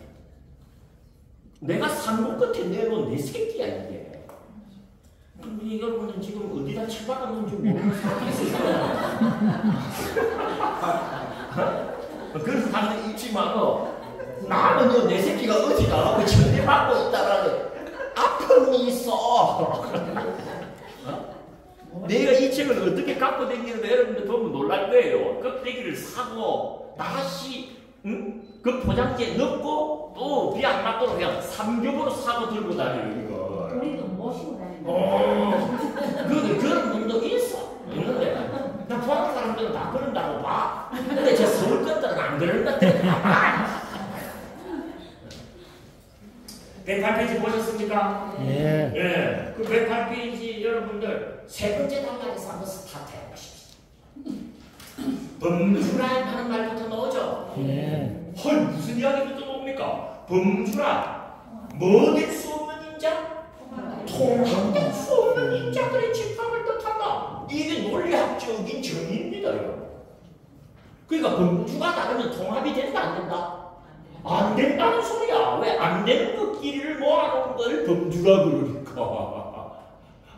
내가 산목 끝에 내놓은 내 새끼야 이게. 근데 여러분들 지금 어디다 처박았는지 모르는 사람이 있어요. 그래서 다들 있지만 나는요 내 새끼가 어디 나가고 전대받고 있다라는 아픔이 있어. 내가 이 책을 어떻게 갖고 다니는가 여러분들 보면 놀랄 거예요. 껍데기를 사고 다시 그 포장지에 넣고 또 비 안 맞도록 그냥 삼겹으로 사고 들고 다니는 이거. 우리도 모시고 다니는 그런 놈도 있어. 있는데 나 포항 사람들은 다 그런다고 봐. 근데 저 서울 것들은 안 그런 것들은 다 봐. 108페이지 보셨습니까? 예. 예. 그 108페이지 여러분들 세 번째 단락에서 한번 스타트 해보십시오. 범주라 하는 말부터 나오죠? 예. 헐, 무슨 이야기부터 나옵니까? 범주라, 뭐 될 수 없는 인자? 통합될 수 없는 인자들의 집합을 뜻한다. 이게 논리학적인 정의입니다. 이거. 그러니까 범주가 다르면 통합이 된다, 안 된다? 안 된다는 소리야. 왜 안 되는 것끼리를 모아놓은 걸 범주라 그러니까.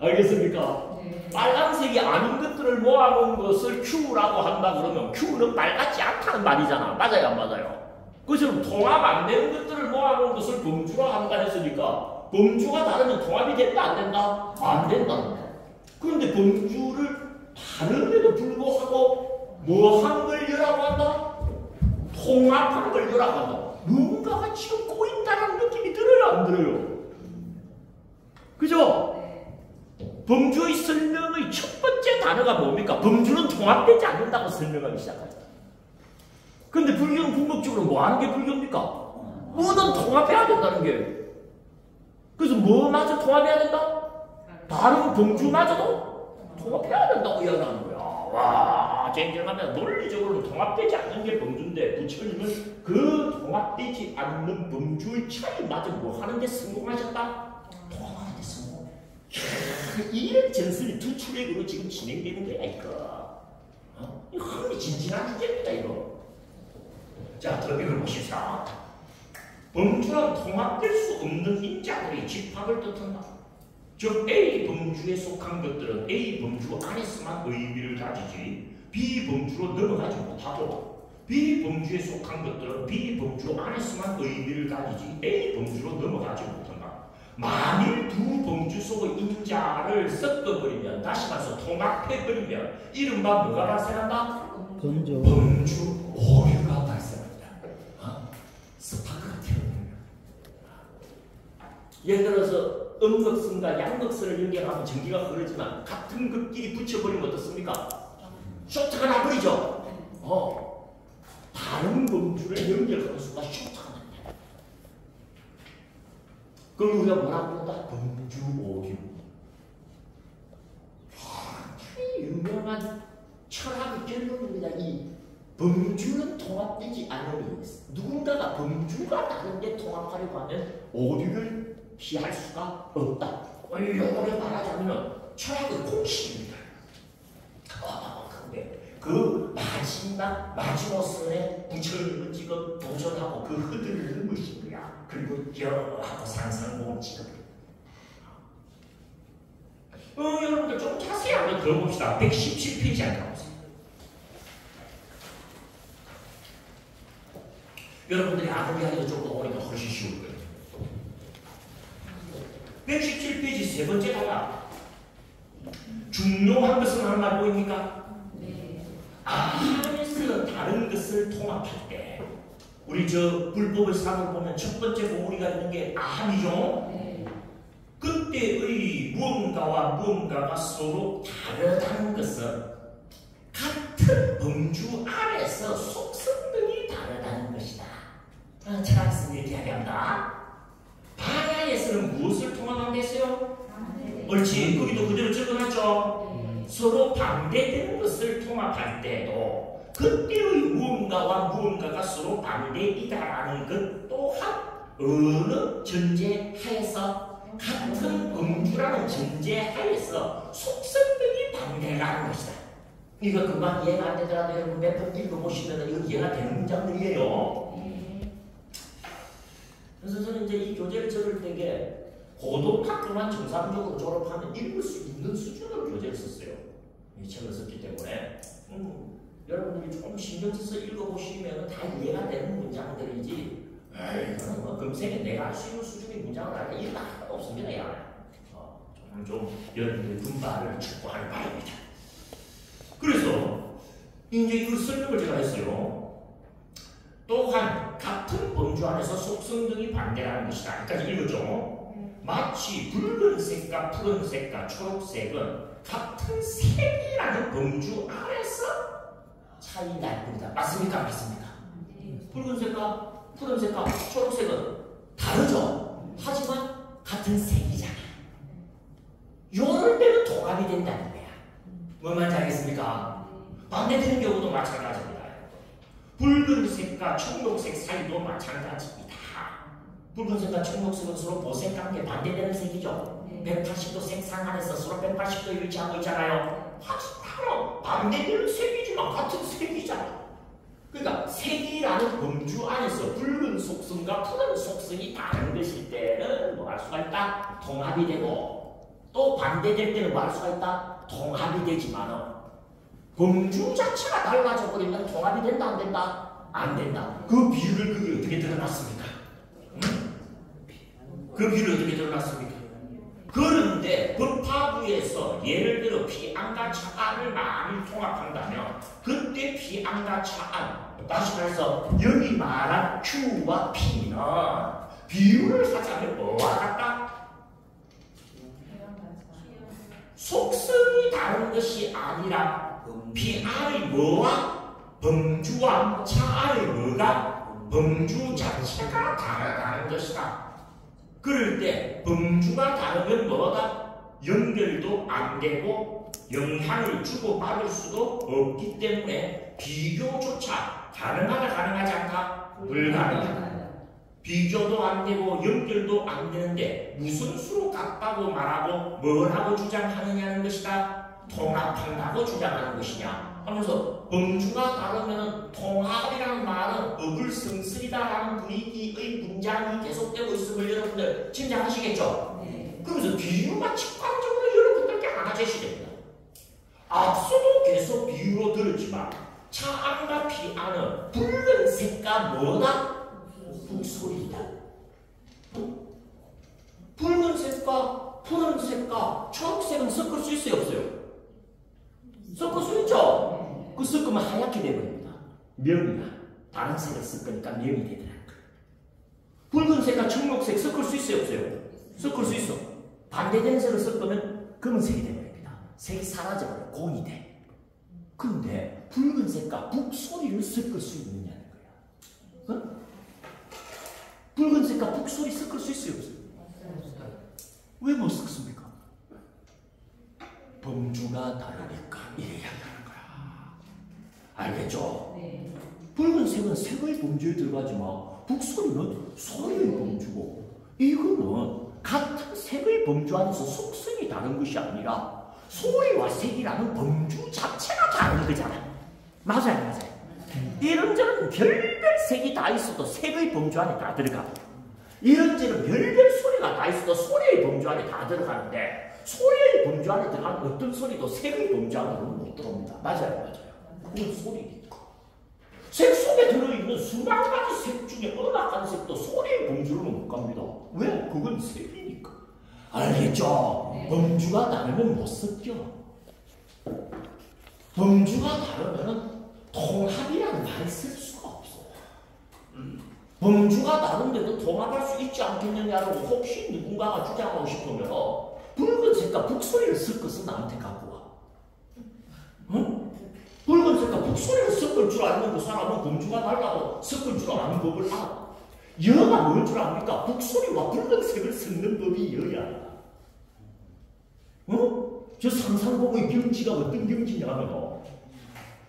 알겠습니까? 네. 빨간색이 아닌 것들을 모아놓은 것을 Q라고 한다 그러면 Q는 빨갛지 않다는 말이잖아. 맞아요, 안 맞아요? 그것처럼 통합 안 되는 것들을 모아놓은 것을 범주라 한다 했으니까 범주가 다르면 통합이 된다, 안 된다? 안 된다. 그런데 범주를 다른데도 불구하고 뭐 한 걸 여라고 한다? 통합한 걸 여라고 한다. 뭔가가 지금 꼬인다는 느낌이 들어요, 안 들어요? 그죠? 범주의 설명의 첫 번째 단어가 뭡니까? 범주는 통합되지 않는다고 설명하기 시작합니다. 근데 불교는 궁극적으로 뭐 하는 게 불교입니까? 뭐든 통합해야 된다는 게. 그래서 뭐마저 통합해야 된다? 다른 범주마저도 통합해야 된다고 이야기하는 거야. 와, 쟁쟁하면 논리적으로는 통합되지 않는 게 범주인데 부처님은 그 통합되지 않는 범주의 차이마저 뭐 하는데 성공하셨다? 통합하는데 성공. 이런 전설이 두 출력으로 지금 진행되는 거야 이거. 이거 흥미진진한 주제입니다 이거. 자, 더 읽어보십시오. 범주는 통합될 수 없는 인자들의 집합을 뜻한다. 즉 A 범주에 속한 것들은 A 범주 안에서만 의미를 가지지 비범주로 넘어가지 못하고 B범주에 속한 것들은 B범주 안에서만 의미를 가지지 A범주로 넘어가지 못한다. 만일 두 범주 속의 인자를 섞어버리면 다시 말해서 통합해버리면 이른바 뭐가 발생한다? 범주 오류가 발생합니다. 스파크가 튀어나옵니다. 예를 들어서 음극선과 양극선을 연결하면 전기가 흐르지만 같은 극끼리 붙여버리면 어떻습니까? 쇼트가 나버리죠. 다른 범주를 연결하는 순간 쇼트가 납니다. 그걸 우리가 뭐라고 부른다? 범주 오류. 굉장히 유명한 철학의 결론입니다. 이 범주는 통합되지 않으니 누군가가 범주가 다른데 통합하려고 하면 오류를 피할 수가 없다. 요거를 말하자면 철학의 공식입니다. 근데 그 마지노선에 부처님을 지금 도전하고 그 흐드를 넘으신 거야. 그리고 하고 상상공을 지금. 여러분들 좀 자세히 한번 들어봅시다. 117페이지 한번 가보세요. 여러분들이 아무리 하기도 좀 더 오니까 훨씬 쉬울 거예요. 117페이지 세 번째 단락. 중요한 것은 하는 말 보입니까? 네. 안에서 다른 것을 통합할 때 우리 저 불법의 사를 보면 첫 번째 보물이가 있는 게 암이죠. 네. 그때의 무언가와 무언가가 서로 다르다는 것은 같은 범주 안에서 속성들이 다르다는 것이다. 철학에서는 이렇게 이야기합니다. 반야에서는 무엇을 통합한다 했어요? 옳지. 거기도 그대로 적어놨죠. 서로 반대되는 것을 통합할 때도 그때의 무언가와 무언가가 서로 반대이다라는 것 또한 어느 전제하에서 같은 범주라는 전제하에서 속성들이 반대라는 것이다. 이거 금방 이해가 안 되더라도 여러분 몇 번 읽어보시면 이거 이해가 되는 문장들이에요. 그래서 저는 이제 이 교재를 적을 때에 고등학교만 정상적으로 졸업하면 읽을 수 있는 수준으로 교재를 썼어요. 이 책을 썼기 때문에 여러분들이 조금 신경 써서 읽어보시면 다 이해가 되는 문장들이지 이거는 뭐 금생에 내가 할 수 있는 수준의 문장을 알아 이거 하나도 없습니다. 좀 여러분들의 분발을 촉구하는 바입니다. 그래서 이제 이 설명을 제가 했어요. 또한 같은 범주 안에서 속성 등이 반대라는 것이다. 여기까지 읽었죠? 마치 붉은색과 푸른색과 초록색은 같은 색이라는 범주 안에서 차이 날 뿐이다. 맞습니까? 맞습니까? 붉은색과 푸른색과 초록색은 다르죠? 하지만 같은 색이잖아. 요럴 때는 통합이 된다는 거야. 뭔 말인지 알겠습니까? 반대되는 경우도 마찬가지입니다. 붉은색과 청록색 사이도 마찬가지입니다. 붉은색과 청록색은 서로 보색관계 반대되는 색이죠. 180도 색상 안에서 서로 180도 일치하고 있잖아요. 하지만 반대되는 색이지만 같은 색이잖아. 그러니까 색이라는 범주 안에서 붉은 속성과 푸른 속성이 다른 것일 때는 뭐 할 수가 있다? 통합이 되고 또 반대될 때는 뭐 할 수가 있다? 통합이 되지만 범주 자체가 달라져 버리면 통합이 된다 안 된다? 안 된다. 그 비율을 그게 어떻게 드러났습니까? 그 비율을 어떻게 드러났습니까? 그런데 법화부에서 예를 들어 피안과 차안을 많이 통합한다면 그때 피안과 차안 다시 말해서 여기 말한 Q와 P는 비율을 하자면 뭐와 같다? 속성이 다른 것이 아니라 피안의 뭐와 범주와 차안의 뭐가 범주 자체가 다르다는 것이다. 그럴 때 범주가 다르면 뭐다? 연결도 안 되고 영향을 주고받을 수도 없기 때문에 비교조차 가능하다 가능하지 않다? 불가능하다. 비교도 안 되고 연결도 안 되는데 무슨 수로 같다고 말하고 뭘 하고 주장하느냐는 것이다. 통합한다고 주장하는 것이냐 하면서 범주가 다르면 통합이라는 말은 어글성설이다라는 분위기의 문장이 계속되고 있음을 여러분들 짐작하시겠죠? 네. 그러면서 비유가 직관적으로 여러분들께 하나 제시됩니다. 앞서도 계속 비유로 들었지만 차안과 피안은 붉은색과 뭐다? 북소리이다. 붉은색과 푸른색과 초록색은 섞을 수 있어요, 없어요? 섞을 수 있죠? 그 섞으면 하얗게 되버립니다. 명이나 다른 색을 섞으니까 명이 되더라고요. 붉은색과 청록색 섞을 수 있어요, 없어요? 섞을 수 있어. 반대되는 색을 섞으면 검은색이 되버립니다. 색이 사라져버려, 공이 돼. 그런데 붉은색과 북소리를 섞을 수 있느냐는 거야. 어? 붉은색과 북소리 섞을 수 있어요, 없어요? 왜 못 섞습니까? 범주가 다르니까 이래야 하는 거야. 알겠죠? 네. 붉은색은 색의 범주에 들어가지만 북소리는 소리의 범주고, 이거는 같은 색의 범주 안에서 속성이 다른 것이 아니라 소리와 색이라는 범주 자체가 다른 거잖아. 맞아요. 이런저런 별별 색이 다 있어도 색의 범주 안에 다 들어가. 이런저런 별별 소리가 다 있어도 소리의 범주 안에 다 들어가는데, 소리의 범주 안에 들어가는 어떤 소리도 색의 범주 안으로는 못 들어옵니다. 맞아요. 그건 소리니까. 색 속에 들어있는 수만 가지 색 중에 어느 한 색도 소리의 범주로는 못 갑니다. 왜? 그건 색이니까. 알겠죠? 네. 범주가 다르면 못 섞여. 범주가 다르면 통합이라는 말을 쓸 수가 없어. 범주가 다른데도 통합할 수 있지 않겠느냐라고 혹시 누군가가 주장하고 싶으면 붉은색과 북소리를 섞어서 나한테 갖고 와. 응? 붉은색과 북소리를 섞을 줄 알면 그 사람은 범주가 달라고 섞을 줄 아는 법을 알아. 여가 뭔 줄 압니까? 북소리와 붉은색을 섞는 법이 여야. 저 상상법의 경지가 어떤 경지냐면,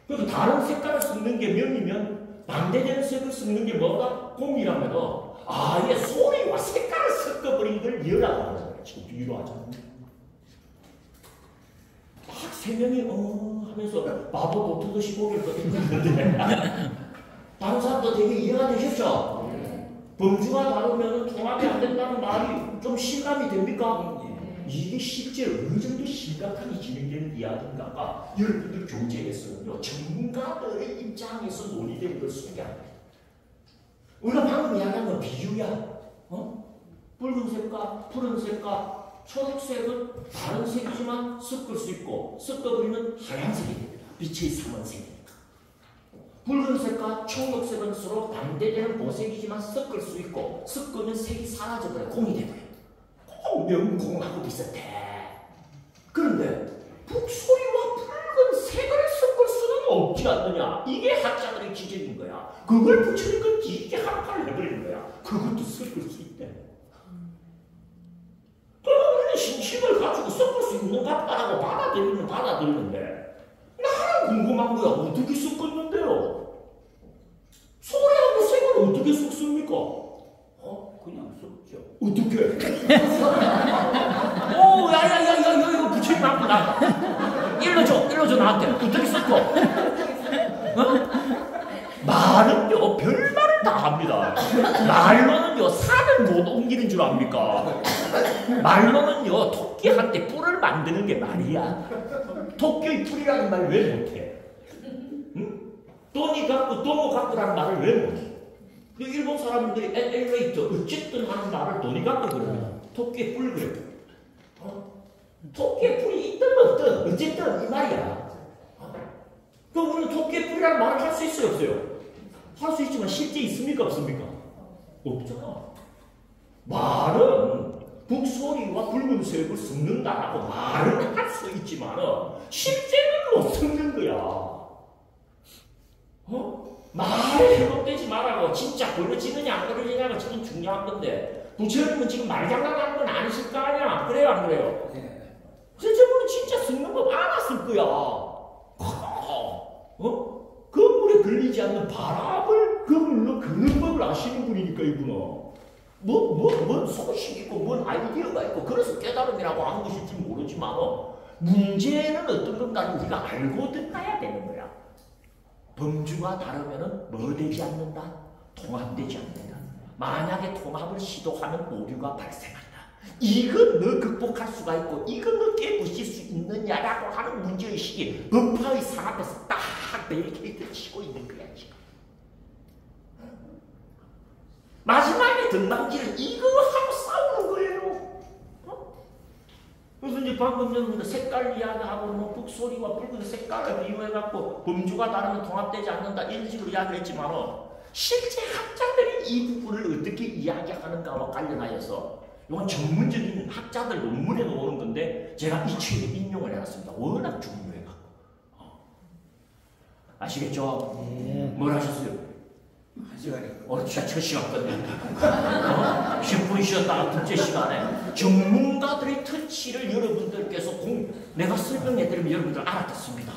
그래도 다른 색깔을 섞는 게 명이면 반대되는 색을 섞는 게 뭐다? 공이라면, 아예 소리와 색깔을 섞어버린 걸 여라고 하는 거야. 지금 비유로 하자. 막 세 명이 하면서 바보 보트듯이 고개를 끄덕이고 있는데 다른 사람도 되게 이해가 되셨죠? 범주가 다르면 통합이 안 된다는 말이 좀 실감이 됩니까? 이게 실제 어느 정도 심각하게 진행되는 이야기인가가 여러분들 교재에서는요, 전문가들의 입장에서 논의되는 걸 소개합니다. 우리가 방금 이야기한 건 비유야. 붉은색과 푸른색과 초록색은 다른 색이지만 섞을 수 있고, 섞어버리면 하얀색이 됩니다. 빛의 삼원색이니까. 붉은색과 청록색은 서로 반대되는 보색이지만 섞을 수 있고, 섞으면 색이 사라져버려, 공이 돼버려. 명공하고 비슷해. 그런데 북소리와 붉은색을 섞을 수는 없지 않느냐. 이게 학자들의 지적인 거야. 그걸 붙이니까 이게 한판을 해버리는 거야. 그것도 섞을 수 있대. 그러면 우리는 신심을 가지고 섞을 수 있는 것 같다라고 받아들이는데, 나는 궁금한 거야. 어떻게 섞었는데요? 소리하고 색을 어떻게 섞습니까? 그냥 섞죠. 어떻게? 야, 이거 부처님 앞으로 나가. 일러줘, 나한테. 어떻게 섞어? 말은요, 별말을 다 합니다. 말로는요, 산을 못 옮기는 줄 압니까? 말로는요, 토끼한테 뿔을 만드는 게 말이야. 토끼의 뿔이라는 말 왜 못해? 응? 돈이 갖고, 도모 갖고라는 말을 왜 못해? 그 일본 사람들이 엘리베이터 어쨌든 하는 말을 돈이 갖고 그래요. 토끼의 뿔 그래. 토끼의 뿔이 있든 없든 어쨌든 이 말이야. 그럼 우리는 토끼의 뿔이라는 말을 할 수 있어요, 없어요? 할 수 있지만 실제 있습니까, 없습니까? 없잖아. 말은 북소리와 붉은색을 섞는다라고 말은 할 수 있지만 실제는 못 섞는 거야. 말에 회복되지 말라고 진짜 벌어지느냐 안 벌어지냐가 지금 중요한 건데, 부처님은 지금 말장난하는 건 아니실 거 아니야? 그래요, 안 그래요? 네. 저분은 진짜 섞는 법 알았을 거야. 그물에 걸리지 않는 바람을 그물로 걷는 법을 아시는 분이니까, 이분은. 뭔 소식이 있고, 뭔 아이디어가 있고, 그래서 깨달음이라고 하는 것일지 모르지만, 문제는 어떤 건가를 우리가 알고 듣나야 되는 거야. 범주가 다르면 뭐 되지 않는다? 통합되지 않는다. 만약에 통합을 시도하면 오류가 발생한다. 이건 너 극복할 수가 있고 이건 너 깨부실 수 있느냐라고 하는 문제의식이 법화의 상 앞에서 딱 베리케이트를 치고 있는 거야 지금. 마지막에 등단지를 이거 하고 싸우는 거예요. 그래서 이제 방금 전에 색깔 이야기하고 뭐 북소리와 붉은 색깔을 비유해갖고 범주가 다르면 통합되지 않는다 이런 식으로 이야기했지만 실제 학자들이 이 부분을 어떻게 이야기하는가와 관련하여서 이건 전문적인 학자들 논문에 나오는 건데 제가 이 책에 인용을 해놨습니다. 워낙 중요해갖고. 아시겠죠? 뭘 하셨어요? 진짜 첫 시간 끝내. 10분 쉬었다가 둘째 시간에 전문가들의 터치를 여러분들께서 내가 설명해드리면 여러분들 알아듣습니다.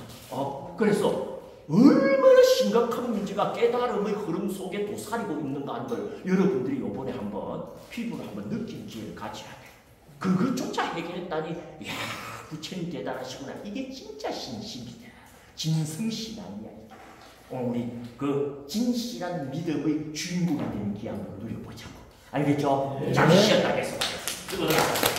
그래서 얼마나 심각한 문제가 깨달음의 흐름 속에 도사리고 있는가 하는 걸 여러분들이 이번에 한번 피부로 한번 느끼는 기회를 가져야 돼. 그것조차 해결했다니, 이야, 부처님 대단하시구나. 이게 진짜 신심이다. 진성신앙이야. 우리 그 진실한 믿음의 주인공이 되는 기한으로 누려보자고. 알겠죠? 잠시 쉬었다 계속 하겠습니다.